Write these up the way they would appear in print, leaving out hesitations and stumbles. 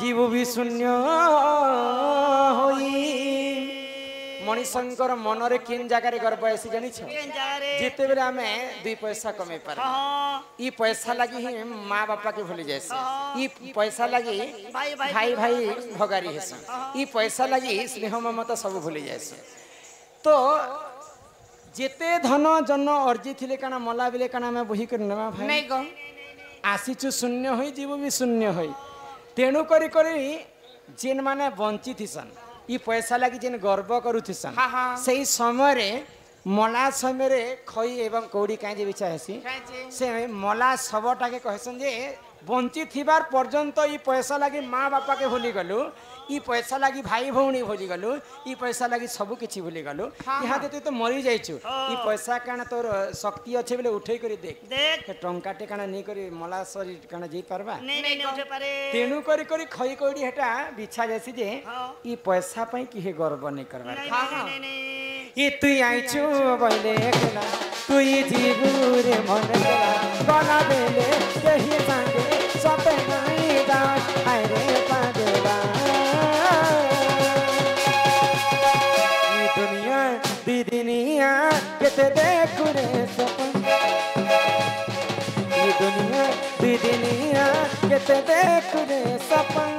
जीव भी शून्य होई मनीषंकर मनरे किन जगार गर्व आसी जानी जिते बेले आमे 2 पैसा कमे पार ई पैसा लगी ही माँ बापा के भूली जाए ई पैसा लगी भाई भाई भगारी हेस ई पैसा लगी स्नेह ममता सब भूली जाए तो जेते धन जन अर्जी थिले काना मला बेले काना में बही कर नेमा भाई नहीं गो आसीचु शून्य होई जीव भी शून्य होई तेणु करी करी जेन माने बंची थिसन ई पैसा लगी जेन गर्व करूथिसन से समय रे मला समय रे खई एवं कौड़ी काई जे बिचा हेसी से मला सबटा के कहसन जे बंची थिबार पर्यंत ई पैसा लगी माँ बापा के भूली गलु ई पैसा लगी भाई भौणी भूली गलु ई पैसा लगी सब किछि भूली गलु यहाँ तू तो मरी जाइछु ई पैसा काना तोर शक्ति अच्छे बेले उठे करी देख देख टंकाटे काना नहीं करी मला सरी काना जी पारबा नहीं नहीं उठे पारे तेणु करी करी खई कौड़ी हेटा बिछा जैसी जे ई पैसा पई किहे गर्व नहीं करबा ई तू आइछु बहिले एकला तू ई जीवुरे मन केला गला बेले कही संगे सते नहीं दा आय रे पागला ई दुनिया दी दुनिया केते देखु रे सपन ई दुनिया दी दुनिया केते देखु रे सपन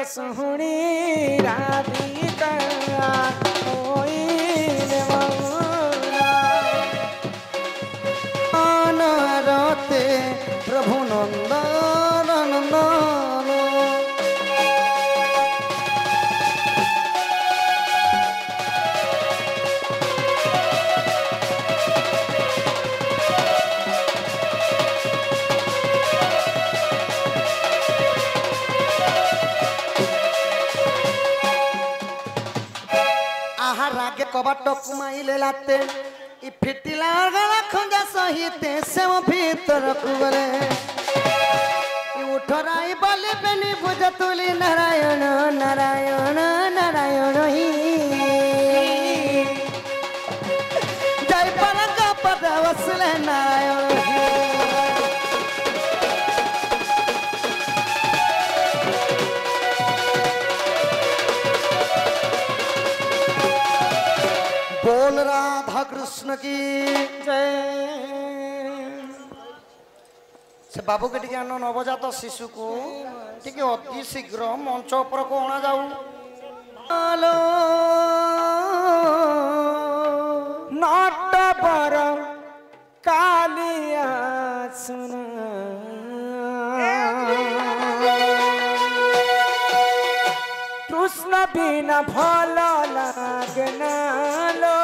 सुहणी राधिका रते प्रभु नंदन नंदन रागे कबाट कुमाइले लाते इ फिटिला गला खंजा सहिते सेव भीतर कुबरे इ उठराई बलि बेनी बुझतुली नारायण नारायण नारायण ही जय पर का पद वसले नारायण बोल राधा कृष्ण की जय से बाबू के टिके नवजात शिशु को टिके अति शीघ्र मंच ऊपर को अणा जाऊ नटबर कालिया सुना कृष्ण बिना भल लागना लो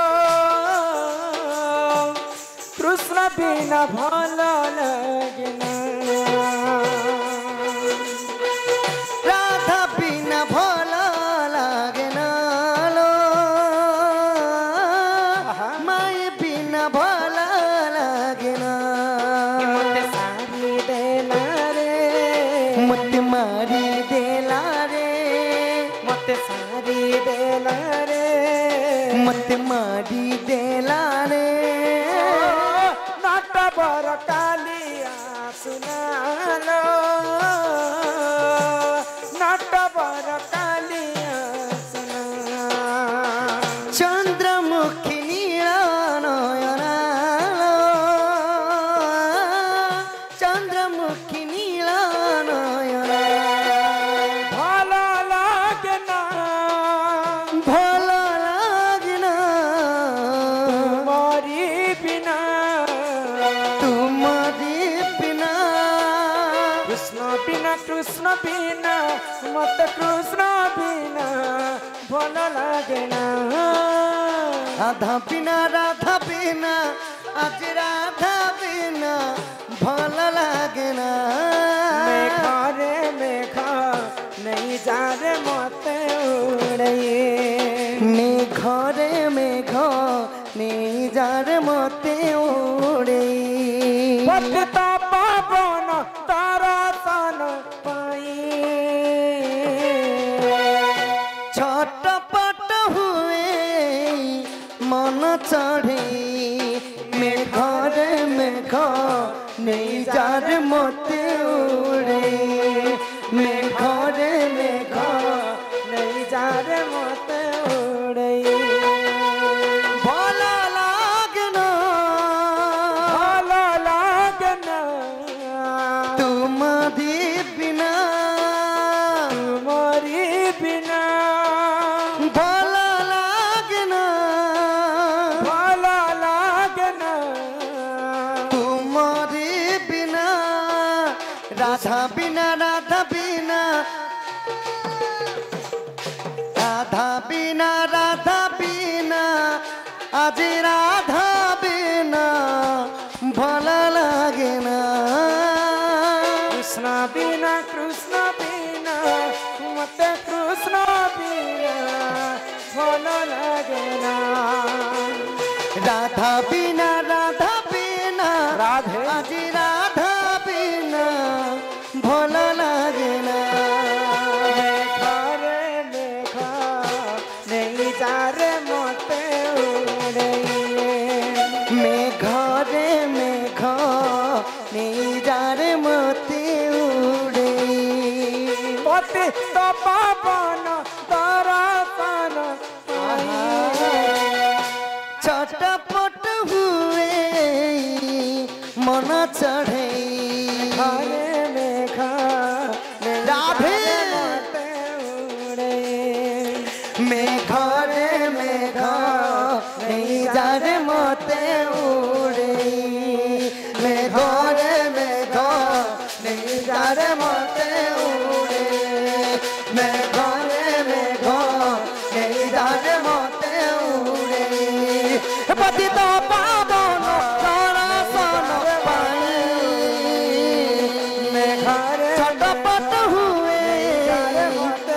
कृष्ण बिना भल लगना राधा बिना भल लगना लो माय बिना भल लगना मत सारी देला रे मत मारी देला रे मत सारी देला रे मत मारी देला रे नटबर कालिया सुनालो नटबर कालिया सुना चंद्रमुखी नीला नयनालो चंद्रमुखी नीला नयना भला लागना भला लागना तुम्हारी बिना कृष्ण बिना मत कृष्ण बिना भल लागना राधा बिना आज राधा बिना भल भल लागे ना मेघरे मेघ नहीं जा रे मते उड़े मेघरे मेघ नहीं जा रे मते उड़े पतित पावन तारा सन पाई छटपट हुए मन चढ़े मेघरे मेघ नहीं जा रे मते उड़े मेघरे मेघ नहीं जा रे मते उड़े भल लागना भालो लागना तुम्हारी बिना तुम्हारी बिना भल लागना भालो लागना तुम्हारी बिना राधा बिना राधा बिना राधा बिना राधा बिना आज राधा बिना भल लागे ना कृष्ण बिना मते कृष्ण बिना भालो लागना राधा बिना राधे आज राधा बिना भल लागे ना मेघरे मेघ नहीं जा रे मते उड़े मेघरे मेघ नहीं जा रे मते उड़े पतित पावन तारा सन छटपट हुए मन चढ़े घरे मेघ राधे मते उड़े मेघरे मेघ नहीं जा रे मते उड़े मेघरे मेघ नहीं जा रे मते उड़े मेघरे मेघ नहीं जा रे मते उड़े पतित पावन तारा सन पाई मेघरे छटपट हुए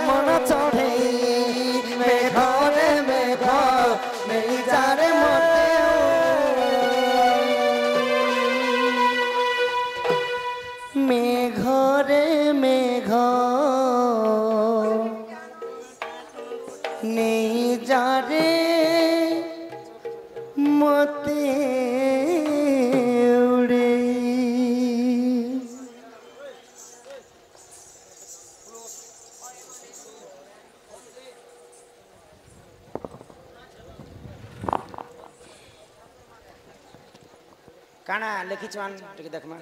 मन चढ़े मेघरे मेघ नहीं जा रे मते मेघरे मेघ नहीं जा रे मते उड़े काना लिखिछन टिके देखमा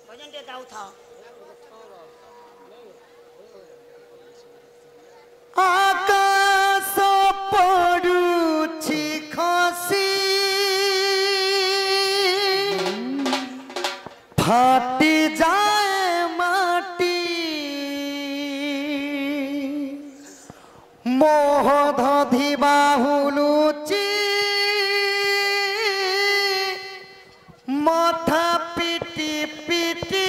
भजन टे गाउ था आकाश पड़ुछि खसी फाटी जाए माटी मोह धधि बाहुलुची मथा पिटी पिटी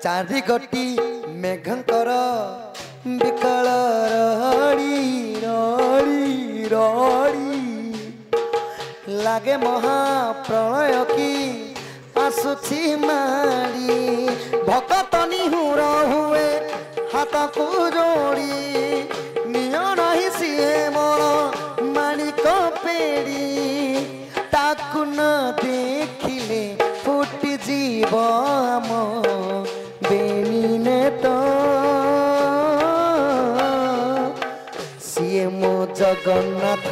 चारि गटी मेघंकर विकल रड़ी रड़ी रड़ी लागे महाप्रलय की आसुछि मारी भकतनी हुर हुए हाथ को जोड़ी नियो नहीं सिए मोर मालिक पेड़ी ताकु न देखिले फुटी जीव आम बेनिने तो सिए मो जगन्नाथ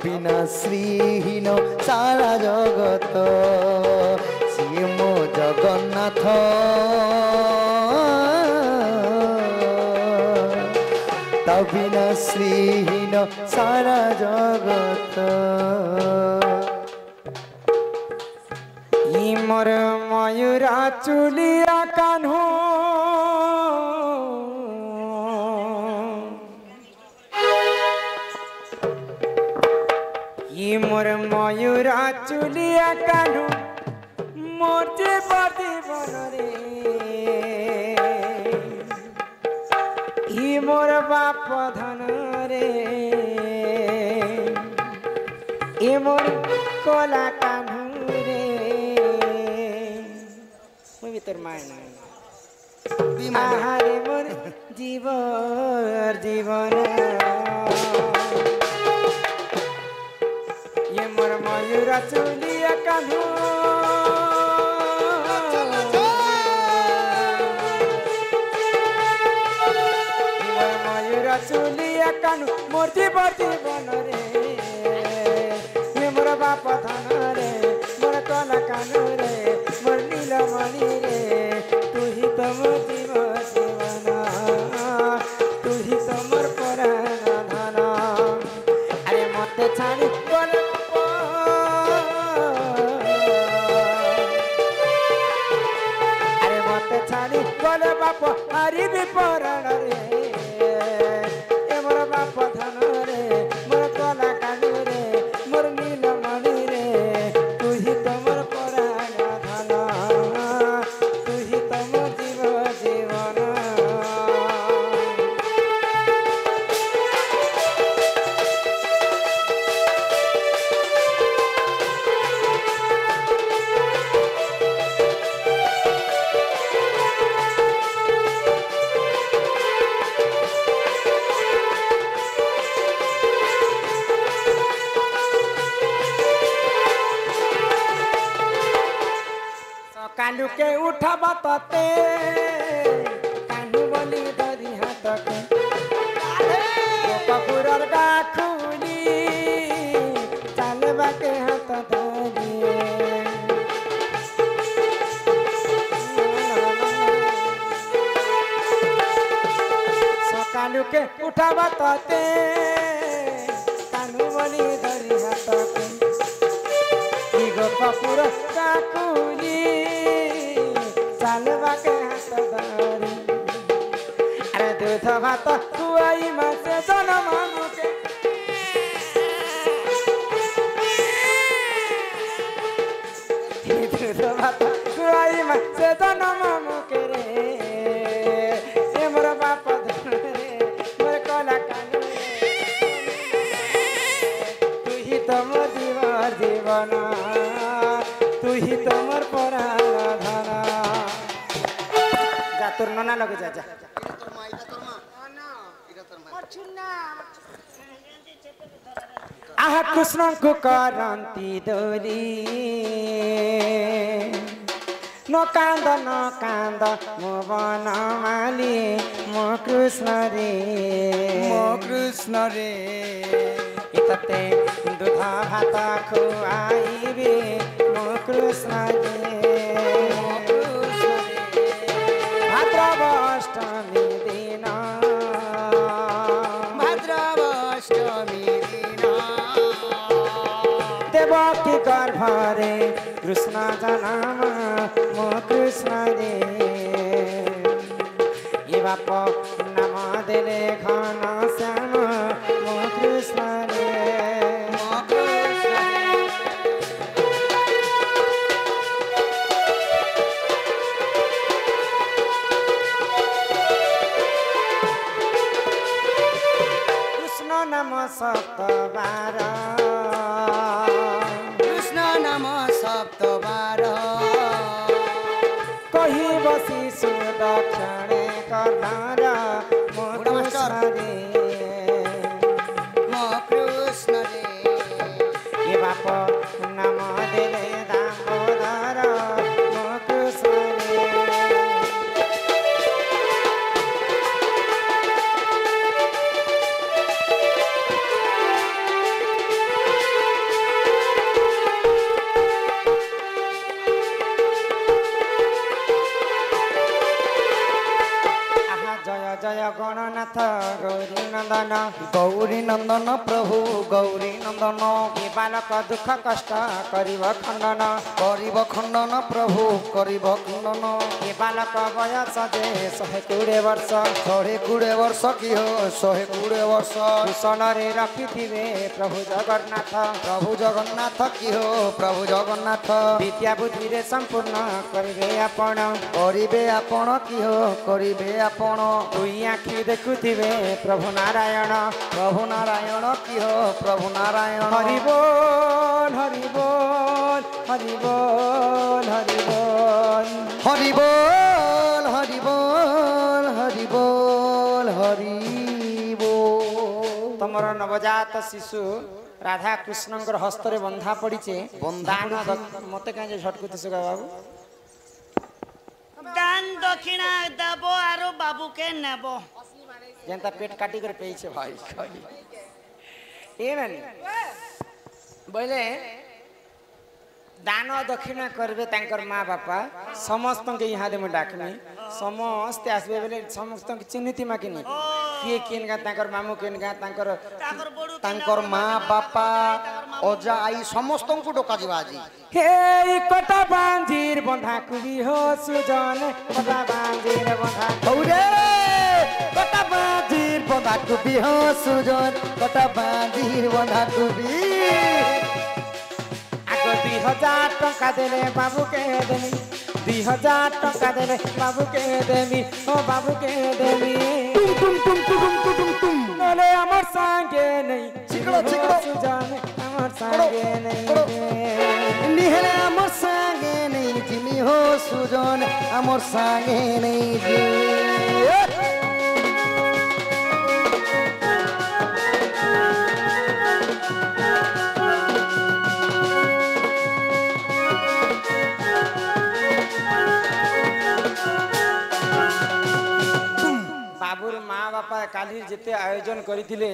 बिना श्रीहीन सारा जगत सिए मो जगन्नाथ बिना श्रीहीन सारा जगत মোর ময়ূরা চুলিয়া কানু ই মোর ময়ূরা চুলিয়া কানু মোর যে বাদি বনরে ই মোর বাপ ধন রে ই মোর কলা কানু রে মুই ভিতর মায় না আহারে মোর জীবন ই মোর ময়ূরা চুলিয়া কানু চুলিয়া কানু মোর জীবন রে মোর বাপ ধন রে মোর কলা কানু রে মোর নীলমণি রে তুহি তো মোর জীবন তুহি তো মোর পরাণ ধন আরে মতে ছাড়ি বলে আরে মতে ছাড়ি বলে বাপ হারিবি পরাণ রে कालू के उठा तते कालू बोली धरी हाथ के कपूरर गाखुली चलबा के हाथ धरिए कालू के उठा तते कालू बोली धरी हाथ के कपूर गाखुली चलबा के हाथ धरी अरे दूध भात खुआई मासे जनम मुके दूध भात खुआई मासे जनम मुके रे ए मोर बाप धन रे मोर कला कानू तू ही तो मोर जीवन तू ही तो मोर पराण धन তোর ননা লগে যা যা আহা কৃষ্ণଙ୍କୁ କରନ୍ତି ଦୋରି ନ କାନ୍ଦ ମୋ ବନମାଲି ମୋ କୃଷ୍ଣ ରେ ତତେ ଦୁଧ ଭାତ ଖୁଆଇବି ମୋ କୃଷ୍ଣ ରେ भाद्रवाष्टमी दिन देवकी गर्भरे कृष्ण जन्म मो कृष्ण रे ये बाप नाम देले घन श्याम मो कृष्ण रे नाम सप्तबार कृष्ण नाम सप्तबार कही बसी सुदक्षिणे कर्णर मो कृष्ण रे ये बाप नाम देले दामोदर मो कृष्ण रे জয় গণনাথ গৌরী নন্দন গৌরী নন্দন প্রভু গৌরী নন্দন এ বালক দুঃখ কষ্ট করিব খণ্ডন খণ্ডন প্রভু করিব খণ্ডন এ বালক বয়স যে 120 বর্ষ 120 বর্ষ কি হো 120 বর্ষ কুশলরে রখিথিবে প্রভু জগন্নাথ কি হো প্রভু জগন্নাথ বিদ্যা বুদ্ধিরে সম্পূর্ণ করিবে আপন কি হো করিবে আপন দুই আখি দেখুথিবে প্রভু নারায়ণ কি হো প্রভু নারায়ণ হরি বল হরি বল হরি বল হরি বল হরি বল হরি বল হরি বল হরি বল তমর নবজাত শিশু রাধা কৃষ্ণঙ্কর হস্তরে বন্ধা পড়িছে দান মতে কাজে ঝটকুতিছে বাবু দান দক্ষিণা দেব আর বাবুকে নেব যেনতা পেট কাটি করে পেয়েছে ভাই এ মানে বলে দান দক্ষিণা করবে তাঙ্কর মা বাপা সমস্ত ইহাদে মু ডাকমি সমস্তে আসবে বলে সমস্ত চিহ্নিতি মাকিনি কিଏ কিনগা তাঙ্কর মামু কিনগা তাঙ্কর ତାଙ୍କର ମା ବାପା ଅଜା ଆଈ ସମସ୍ତଙ୍କୁ ଡକାଯିବ ଆଜି হে কটা বাঞ্জির বন্ধা কুবি হো সুজন কটা বাঞ্জির বন্ধা ହଉରେ କଟା ବାନ୍ଧିର ବନ୍ଧାକୁ ବି ହଁ ସୁଜନ କଟା ବାନ୍ଧିର ବନ୍ଧାକୁ ବି আগ 2000 টঙ্কা দেলে বাবুকে দেমি 2000 টঙ্কা দেলে বাবুকে দেমি ও বাবুকে দেমি টুম টুম টুম টুম টুম টুম টুম নলে আমার সঙ্গে নেই চিকড়ো চিকড়ো সুজন আমার সঙ্গে নেই নিহেলে আমার সাঙ্গে নেই জিমি হো সুজন আমার সাঙ্গে নেই যে বাবুর মা বাপা কালি যেতে আয়োজন করিଥିଲେ